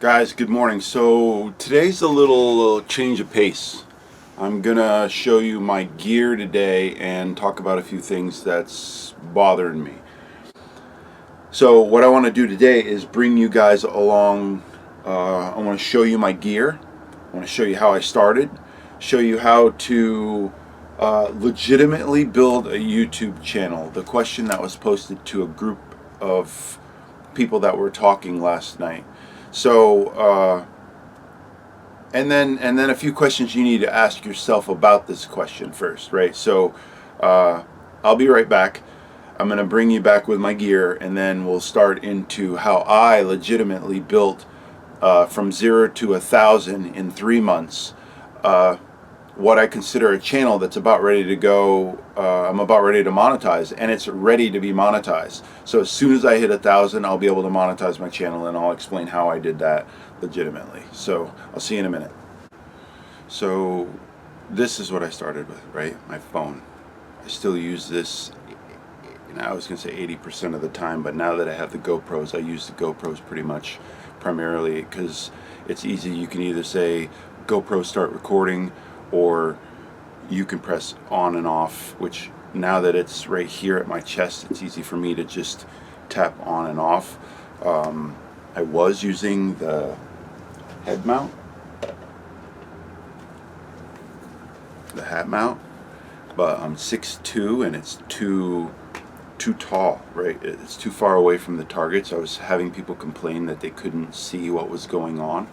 Guys, good morning. So today's a little change of pace. I'm gonna show you my gear today and talk about a few things that's bothering me. So what I want to do today is bring you guys along. I want to show you my gear. I want to show you how I started, show you how to legitimately build a YouTube channel. The question that was posted to a group of people that were talking last night. So, and then a few questions you need to ask yourself about this question first, right? So, I'll be right back. I'm going to bring you back with my gear, and then we'll start into how I legitimately built from 0 to 1,000 in 3 months. What I consider a channel that's about ready to go. I'm about ready to monetize, and it's ready to be monetized. So as soon as I hit 1,000, I'll be able to monetize my channel, and I'll explain how I did that legitimately. So I'll see you in a minute. So this is what I started with, right? My phone. I still use this. I was going to say 80% of the time, but now that I have the GoPros, I use the GoPros pretty much primarily because it's easy. You can either say GoPro start recording, or you can press on and off, which now that it's right here at my chest, it's easy for me to just tap on and off. I was using the head mount, the hat mount, but I'm 6'2", and it's too tall, right? It's too far away from the targets. I was having people complain that they couldn't see what was going on.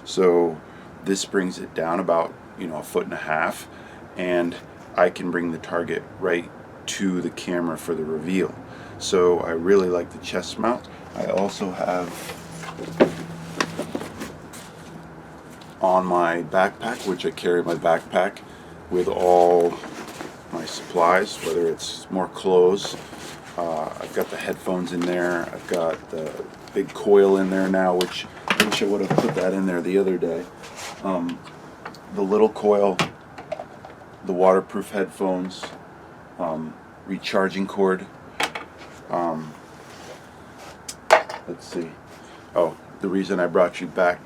So this brings it down about 1.5 feet, and I can bring the target right to the camera for the reveal. So I really like the chest mount. I also have on my backpack, which I carry my backpack with all my supplies, whether it's more clothes. I've got the headphones in there. I've got the big coil in there now, which I wish I would have put that in there the other day. The little coil, the waterproof headphones, recharging cord. Let's see. Oh, the reason I brought you back,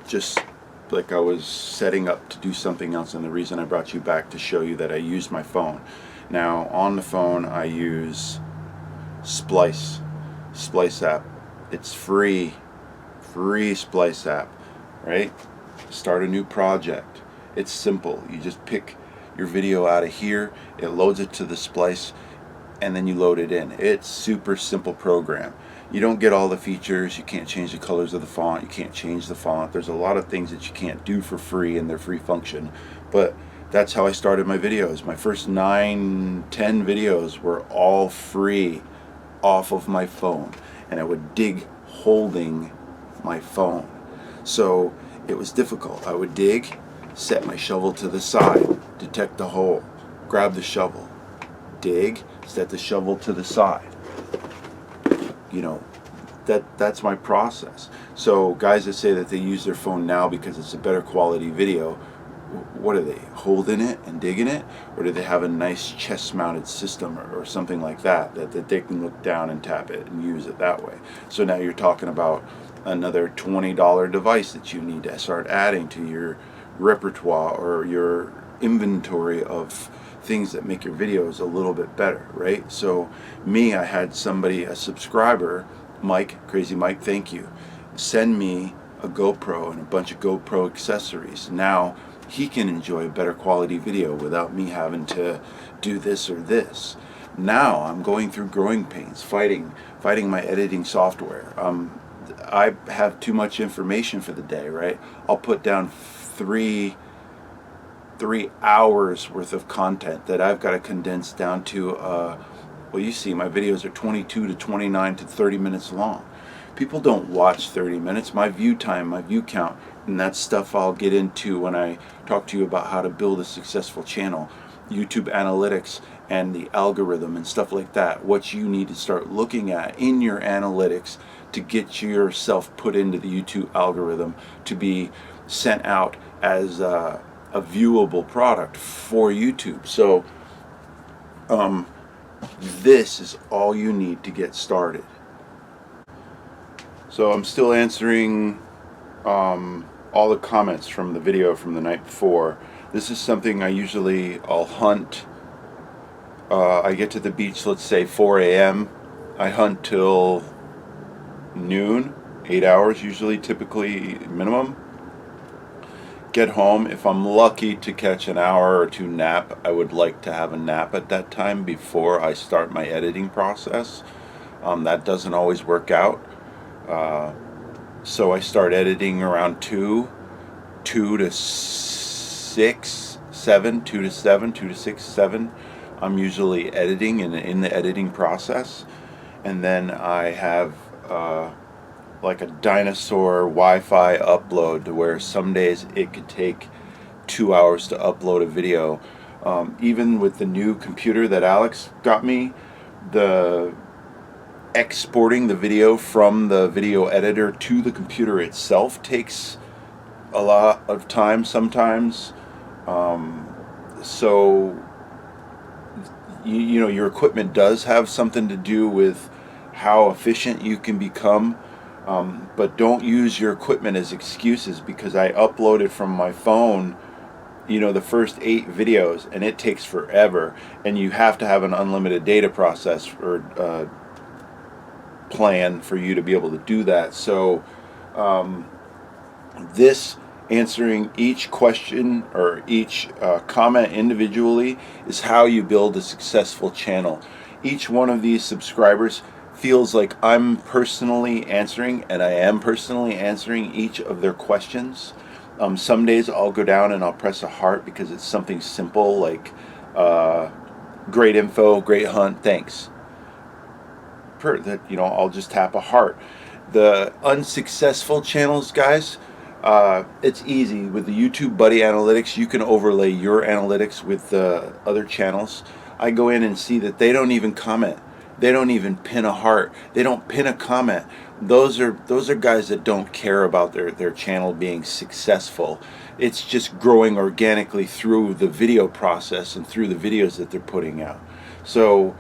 just like I was setting up to do something else, and the reason I brought you back to show you that I use my phone. Now on the phone I use Splice app. It's free Splice app, right? Start a new project. It's simple. You just pick your video out of here, it loads it to the Splice, and then you load it in. It's super simple program. You don't get all the features. You can't change the colors of the font. You can't change the font. There's a lot of things that you can't do for free in their free function, but that's how I started my videos. My first 9-10 videos were all free off of my phone, and I would dig holding my phone. So it was difficult. I would dig, set my shovel to the side, detect the hole, grab the shovel, dig, set the shovel to the side. That's my process. So guys that say that they use their phone now because it's a better quality video, what are they, holding it and digging it? Or do they have a nice chest mounted system or something like that they can look down and tap it and use it that way? So now you're talking about another $20 device that you need to start adding to your repertoire or your inventory of things that make your videos a little bit better, right? So I had somebody, a subscriber, Mike, Crazy Mike, thank you, send me a GoPro and a bunch of GoPro accessories. Now he can enjoy a better quality video without me having to do this or this. Now I'm going through growing pains, fighting my editing software. I have too much information for the day, right? I'll put down three hours worth of content that I've got to condense down to well, you see my videos are 22 to 29 to 30 minutes long. People don't watch 30 minutes. My view time, my view count, and that's stuff I'll get into when I talk to you about how to build a successful channel, YouTube analytics and the algorithm and stuff like that. What you need to start looking at in your analytics to get yourself put into the YouTube algorithm to be sent out as a viewable product for YouTube. So this is all you need to get started. So I'm still answering all the comments from the video from the night before. This is something I'll hunt. I get to the beach, let's say 4 a.m. I hunt till noon, 8 hours usually, typically minimum. Get home. If I'm lucky to catch an hour or two nap, I would like to have a nap at that time before I start my editing process. That doesn't always work out. So I start editing around 2 to 6, 7, 2 to 7, 2 to 6, 7. I'm usually editing and in the editing process. And then I have like a dinosaur Wi-Fi upload to where some days it could take 2 hours to upload a video. Even with the new computer that Alex got me, the exporting the video from the video editor to the computer itself takes a lot of time sometimes. So you know, your equipment does have something to do with how efficient you can become. But don't use your equipment as excuses, because I uploaded from my phone, you know, the first 8 videos, and it takes forever, and you have to have an unlimited data process or plan for you to be able to do that. So this answering each question or each comment individually is how you build a successful channel. Each one of these subscribers feels like I'm personally answering, and I am personally answering each of their questions. Some days I'll go down and I'll press a heart because it's something simple like great info, great hunt, thanks. I'll just tap a heart. The unsuccessful channels, guys, it's easy with the YouTube Buddy analytics. You can overlay your analytics with the other channels. I go in and see that they don't even comment. They don't even pin a heart. They don't pin a comment. Those are guys that don't care about their channel being successful. It's just growing organically through the video process and through the videos that they're putting out. So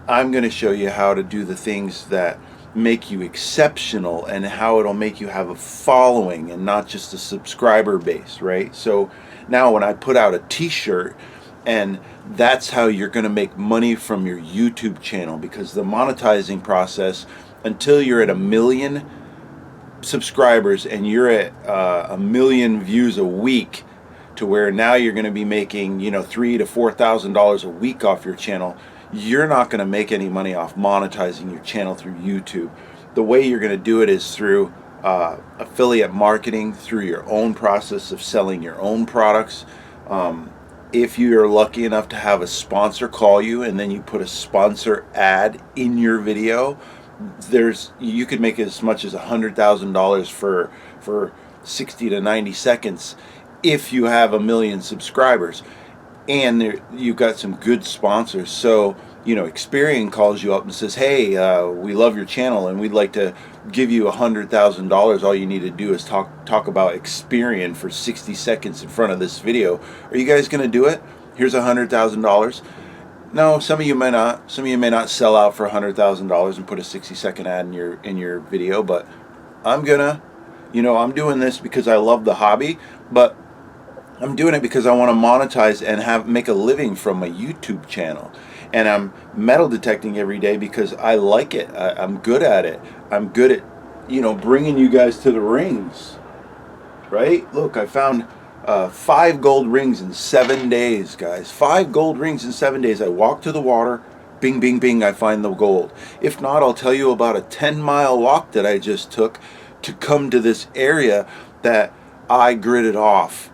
I'm going to show you how to do the things that make you exceptional and how it'll make you have a following and not just a subscriber base, right? So now when I put out a t-shirt, and that's how you're going to make money from your YouTube channel, because the monetizing process, until you're at 1 million subscribers and you're at 1 million views a week, to where now you're going to be making, you know, $3,000 to $4,000 a week off your channel, you're not going to make any money off monetizing your channel through YouTube. The way you're going to do it is through affiliate marketing, through your own process of selling your own products. If you're lucky enough to have a sponsor call you and then you put a sponsor ad in your video, you could make as much as $100,000 for 60 to 90 seconds if you have 1 million subscribers and you've got some good sponsors. So, you know, Experian calls you up and says, hey, we love your channel and we'd like to give you $100,000. All you need to do is talk about Experian for 60 seconds in front of this video. Are you guys going to do it? Here's $100,000. No, some of you may not. Some of you may not sell out for $100,000 and put a 60-second ad in your video, but I'm gonna. You know, I'm doing this because I love the hobby, but I'm doing it because I want to monetize and make a living from my YouTube channel. And I'm metal detecting every day because I like it. I'm good at it. I'm good at, you know, bringing you guys to the rings. Right? Look, I found 5 gold rings in 7 days, guys. 5 gold rings in 7 days. I walk to the water, bing, bing, bing, I find the gold. If not, I'll tell you about a 10-mile walk that I just took to come to this area that I gridded off,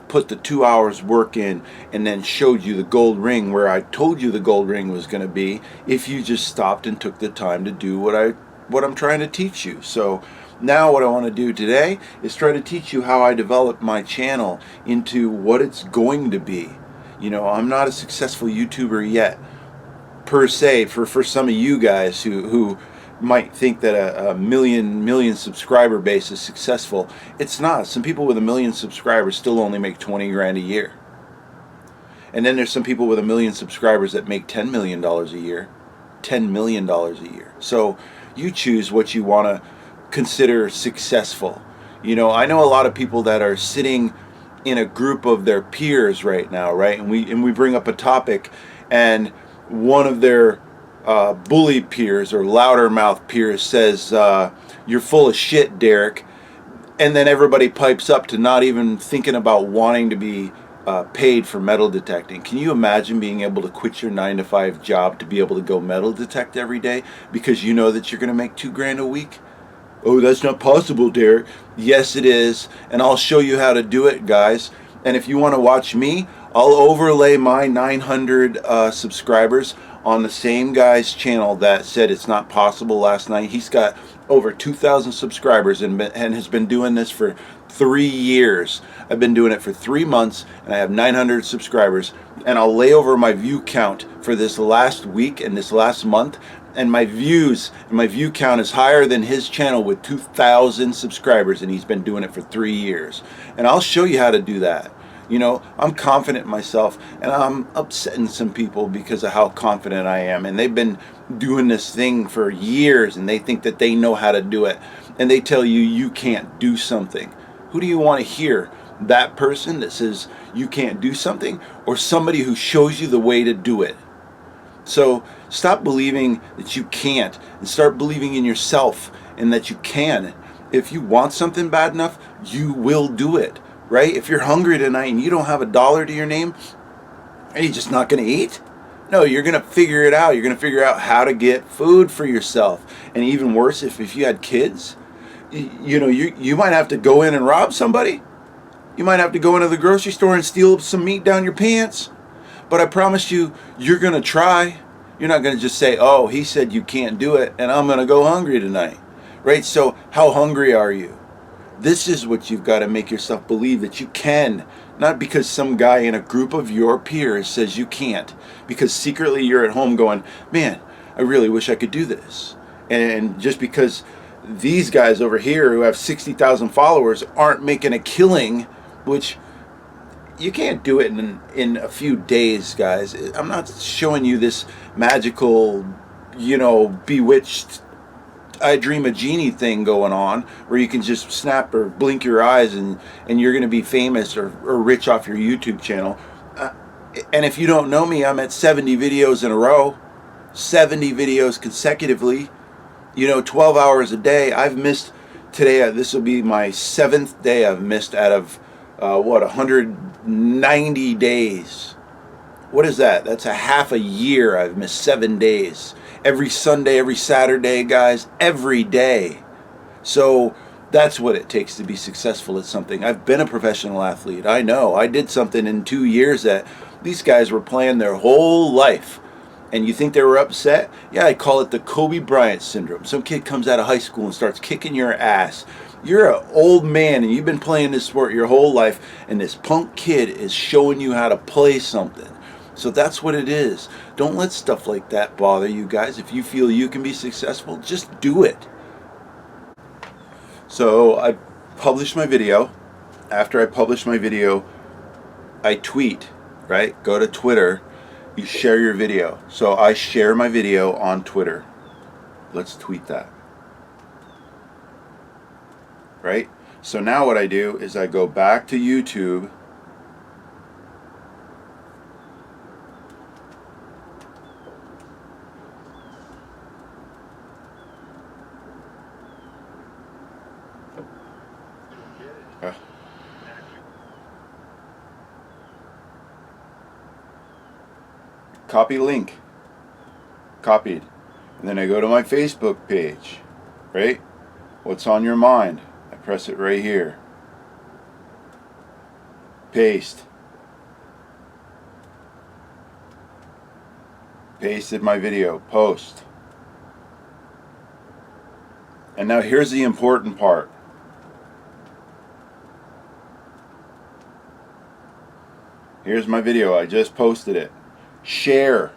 put the 2 hours work in, and then showed you the gold ring where I told you the gold ring was going to be if you just stopped and took the time to do what I'm trying to teach you. So now what I want to do today is try to teach you how I develop my channel into what it's going to be. You know, I'm not a successful YouTuber yet, per se, for some of you guys who might think that a million subscriber base is successful. It's not. Some people with 1 million subscribers still only make 20 grand a year. And then there's some people with 1 million subscribers that make $10 million a year. $10 million a year. So you choose what you want to consider successful. You know, I know a lot of people that are sitting in a group of their peers right now, right? And we bring up a topic, and one of their bully peers or louder mouth peers says, "You're full of shit, Derek," and then everybody pipes up to not even thinking about wanting to be paid for metal detecting. Can you imagine being able to quit your 9 to 5 job to be able to go metal detect every day because you know that you're going to make $2 grand a week? Oh, that's not possible, Derek. Yes, it is, and I'll show you how to do it, guys. And if you want to watch me, I'll overlay my 900 subscribers on the same guy's channel that said it's not possible last night. He's got over 2,000 subscribers and has been doing this for 3 years. I've been doing it for 3 months, and I have 900 subscribers. And I'll lay over my view count for this last week and this last month, and my views and my view count is higher than his channel with 2,000 subscribers, and he's been doing it for 3 years. And I'll show you how to do that. You know, I'm confident in myself, and I'm upsetting some people because of how confident I am. And they've been doing this thing for years, and they think that they know how to do it. And they tell you you can't do something. Who do you want to hear? That person that says you can't do something, or somebody who shows you the way to do it? So stop believing that you can't and start believing in yourself and that you can. If you want something bad enough, you will do it, right? If you're hungry tonight and you don't have $1 to your name, are you just not going to eat? No, you're going to figure it out. You're going to figure out how to get food for yourself. And even worse, if you had kids, you might have to go in and rob somebody. You might have to go into the grocery store and steal some meat down your pants. But I promise you, you're going to try. You're not going to just say, oh, he said you can't do it, and I'm going to go hungry tonight. Right? So how hungry are you? This is what you've got to make yourself believe, that you can. Not because some guy in a group of your peers says you can't. Because secretly you're at home going, man, I really wish I could do this. And just because these guys over here who have 60,000 followers aren't making a killing, which you can't do it in a few days, guys. I'm not showing you this magical, bewitched, I dream a genie thing going on where you can just snap or blink your eyes and you're going to be famous or rich off your YouTube channel. And if you don't know me, I'm at 70 videos in a row, 70 videos consecutively, 12 hours a day. I've missed today, this will be my 7th day I've missed out of 190 days. What is that? That's a half a year. I've missed 7 days. Every Sunday, every Saturday, guys, every day. So that's what it takes to be successful at something. I've been a professional athlete. I know. I did something in 2 years that these guys were playing their whole life. And you think they were upset? Yeah, I call it the Kobe Bryant syndrome. Some kid comes out of high school and starts kicking your ass. You're an old man and you've been playing this sport your whole life, and this punk kid is showing you how to play something. So that's what it is. Don't let stuff like that bother you guys. If you feel you can be successful, just do it. So I published my video. After I publish my video, I tweet, right? Go to Twitter. You share your video. So I share my video on Twitter. Let's tweet that. Right? So now what I do is I go back to YouTube. Copy link. Copied. And then I go to my Facebook page. Right? What's on your mind? I press it right here. Paste. Pasted my video. Post. And now here's the important part. Here's my video. I just posted it. Share.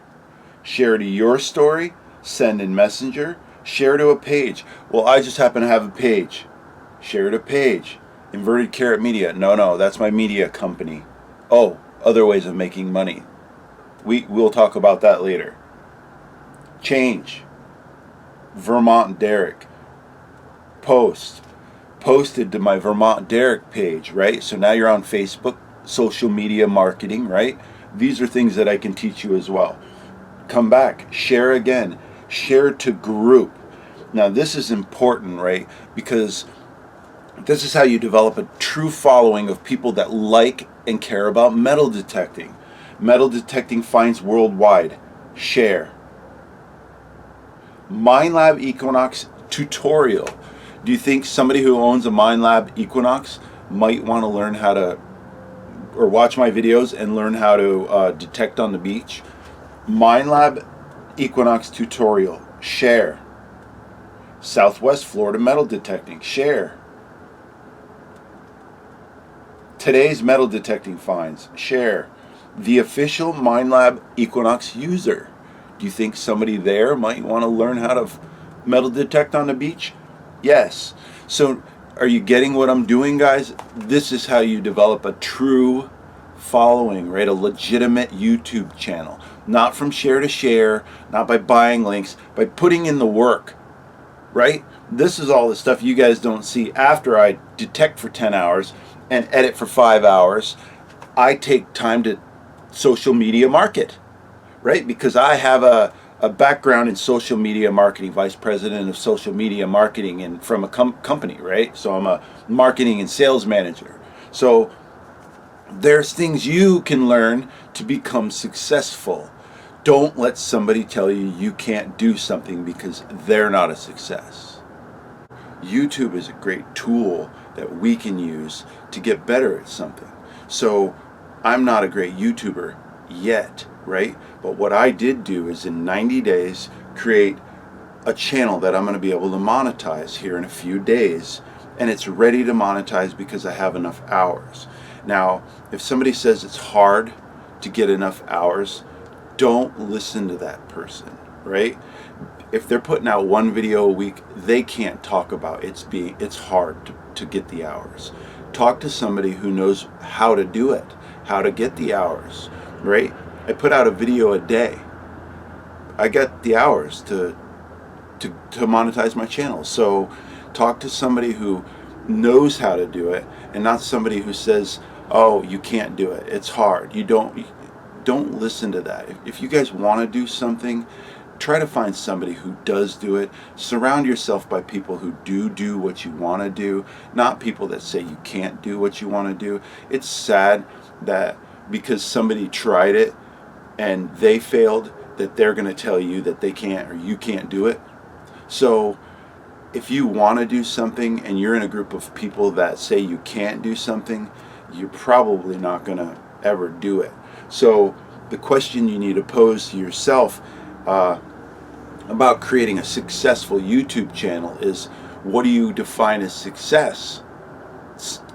Share to your story. Send in Messenger. Share to a page. Well, I just happen to have a page. Share to page. Inverted Carrot Media. No, that's my media company. Oh, other ways of making money. We'll talk about that later. Change. Vermont Derek. Post. posted to my Vermont Derek page, right? So now you're on Facebook, social media marketing, right? These are things that I can teach you as well. Come back, share again, share to group. Now this is important, right? Because this is how you develop a true following of people that like and care about metal detecting. Metal detecting finds worldwide. Share. MindLab Equinox tutorial. Do you think somebody who owns a MindLab Equinox might want to learn how to, or watch my videos and learn how to detect on the beach? MindLab Equinox tutorial. Share. Southwest Florida metal detecting. Share. Today's metal detecting finds. Share. The official MindLab Equinox user. Do you think somebody there might want to learn how to metal detect on the beach? Yes. So are you getting what I'm doing, guys? This is how you develop a true following, right? A legitimate YouTube channel. Not from share to share, not by buying links, by putting in the work, right? This is all the stuff you guys don't see. After I detect for 10 hours and edit for 5 hours, I take time to social media market, right? Because I have a background in social media marketing, vice president of social media marketing and from a company, right? So I'm a marketing and sales manager. So there's things you can learn to become successful. Don't let somebody tell you you can't do something because they're not a success. YouTube is a great tool that we can use to get better at something. So I'm not a great YouTuber yet, right? But what I did do is in 90 days create a channel that I'm going to be able to monetize here in a few days, and it's ready to monetize because I have enough hours. Now, if somebody says it's hard to get enough hours, don't listen to that person, right? If they're putting out one video a week, they can't talk about it's hard to get the hours. Talk to somebody who knows how to do it, how to get the hours, right? I put out a video a day. I get the hours to monetize my channel. So talk to somebody who knows how to do it and not somebody who says, oh, you can't do it, it's hard. You don't listen to that. If you guys want to do something, try to find somebody who does do it. Surround yourself by people who do what you want to do, not people that say you can't do what you want to do. It's sad that because somebody tried it and they failed, that they're going to tell you that they can't or you can't do it. So if you want to do something and you're in a group of people that say you can't do something, you're probably not going to ever do it. So the question you need to pose to yourself about creating a successful YouTube channel is, what do you define as success?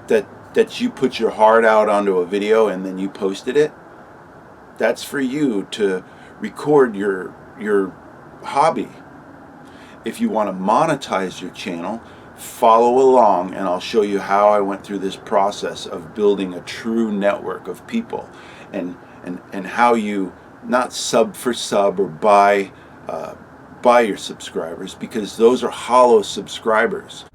That you put your heart out onto a video and then you posted it? That's for you to record your hobby. If you want to monetize your channel, follow along and I'll show you how I went through this process of building a true network of people and how you not sub for sub or buy your subscribers, because those are hollow subscribers.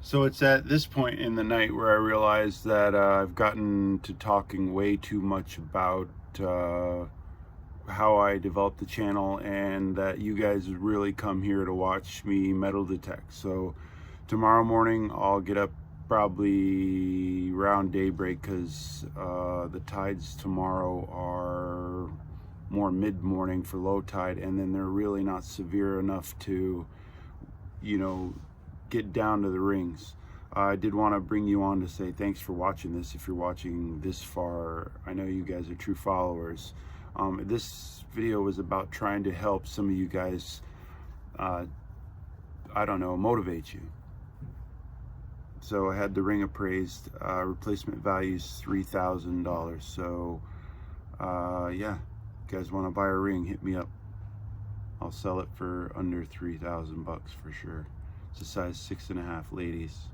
So it's at this point in the night where I realized that I've gotten to talking way too much about how I developed the channel, and that you guys really come here to watch me metal detect. So tomorrow morning I'll get up probably around daybreak, because the tides tomorrow are more mid-morning for low tide, and then they're really not severe enough to, you know, get down to the rings. I did want to bring you on to say thanks for watching this. If you're watching this far, I know you guys are true followers. This video was about trying to help some of you guys, I don't know, motivate you. So I had the ring appraised, replacement value is $3,000. So yeah, if you guys want to buy a ring, hit me up. I'll sell it for under 3,000 bucks for sure. It's a size 6.5, ladies.